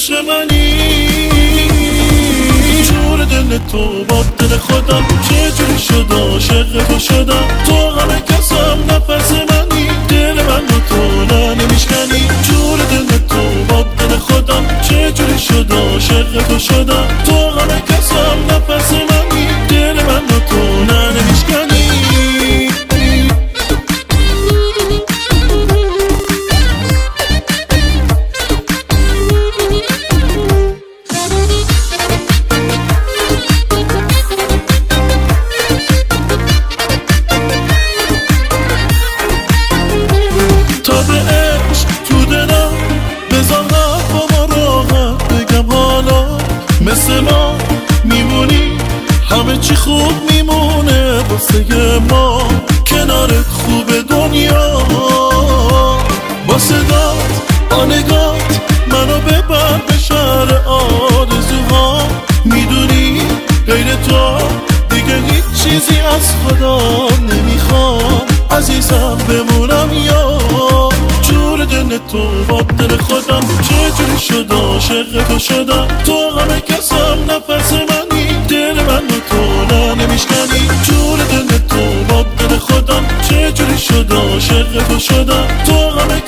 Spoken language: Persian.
عشق منی، جور دل تو با دل خودم، چجوری شد عاشق تو شدم. تو همه کسم نفس منی، دل من رو تو نمیشکنی. جور دل تو با دل خودم، چجوری شد عاشق تو شدم. تو همه کسم نفس منی، دل من رو تو نمیشکنی. مثل ما میمونی، همه چی خوب میمونه واسه ما. کنارت خوب دنیا، با صدات آنگات منو ببر به شهر آرزوها. میدونی غیر تو دیگه هیچ چیزی از خدا نمیخوام. عزیزم بمونم یا جور دل تو با دل خودم، چجوری شد عاشق تو شدم. تو همه کسم نفس منی، دل من رو تو نمیشکنی. جور دل تو با دل خودم، چجوری شد عاشق تو شدم. تو همه